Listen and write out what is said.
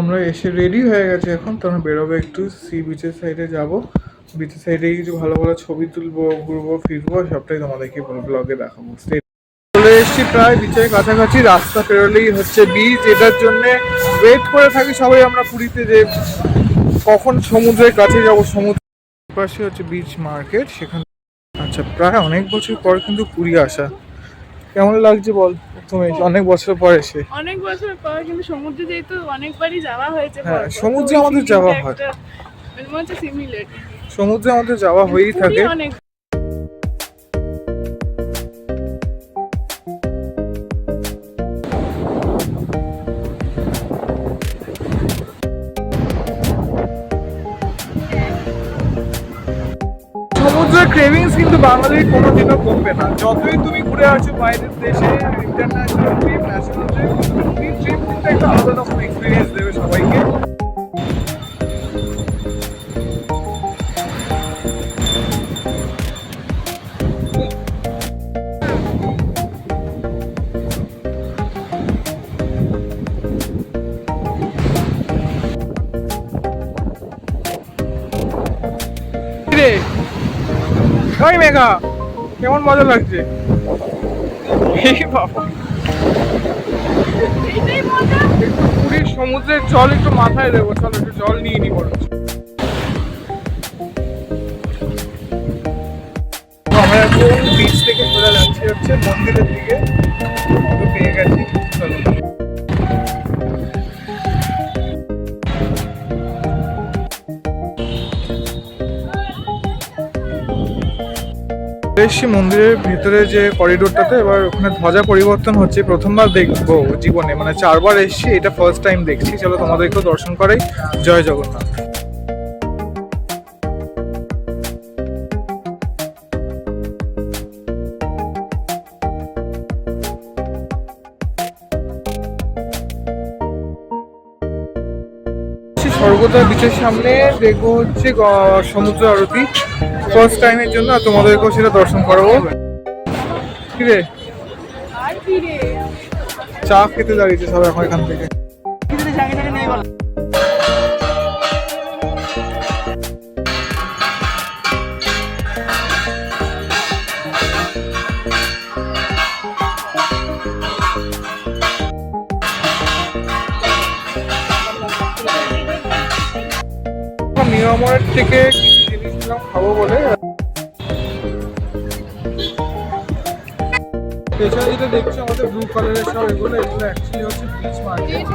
আমরা এসে রেডি হয়ে গেছি এখন, তো আমরা বেরোবো একটু সি বিচের সাইডে যাবো। বিচের সাইডে কিছু ভালো ভালো ছবি তুলবো, ঘুরবো ফিরবো, সবটাই তোমাদেরকে ব্লগে দেখাবো। চলে এসেছি প্রায় বিচের কাছাকাছি, রাস্তা পেরোলেই হচ্ছে বিচ। এটার জন্য ওয়েট করে থাকি সবাই আমরা পুরীতে, যে কখন সমুদ্রের কাছে যাবো। সমুদ্রের পাশে হচ্ছে বিচ মার্কেট, সেখানে। আচ্ছা, প্রায় অনেক বছর পর কিন্তু পুরী আসা। কেমন লাগছে বল প্রথমে অনেক বছর পর এসে? অনেক বছর পর, কিন্তু সমুদ্রে যেহেতু অনেকবারই যাওয়া হয়েছে। হ্যাঁ, সমুদ্রে আমাদের যাওয়া হয়, সমুদ্রে আমাদের যাওয়া হয়েই থাকে। সমুদ্রের ক্রেভিংস কিন্তু বাঙালির কোনোদিনও কমবে না, যতই তুমি ঘুরে আসো বাইরের দেশে। International trip, national trip, trip কিন্তু একটা আলাদা রকম এক্সপিরিয়েন্স দেবে সবাইকে। ওই মেঘা, কেমন মজা লাগছে? পুরীর সমুদ্রের জল একটু মাথায় দেবো, চলো একটু জল নিয়ে নি বলো। আমরা এখন বিচ থেকে চলে যাচ্ছি হচ্ছে মন্দিরের দিকে, তো পেয়ে গেছি। চলো এসছি মন্দিরের ভিতরে যে করিডোরটাতে। এবার ওখানে ধ্বজা পরিবর্তন হচ্ছে, প্রথমবার দেখবো জীবনে, মানে 4 বার এসছি, এটা ফার্স্ট টাইম দেখছি। চলো তোমাদেরকেও দর্শন করাই। জয় জগন্নাথ। সর্বদা বিচের সামনে দেখবো হচ্ছে সমুদ্র আরতি, ফার্স্ট টাইমের জন্য, আর তোমাদেরকেও সেটা দর্শন করাবো। কিরে, চা খেতে দাঁড়িয়েছে সব এখন এখান থেকে। নিয়মের থেকে জিনিস খাবো বলে পেছনে যেটা দেখছো আমাদের ব্লু কালারের সব, এগুলো অ্যাকচুয়ালি হচ্ছে বিচ মার্কেট।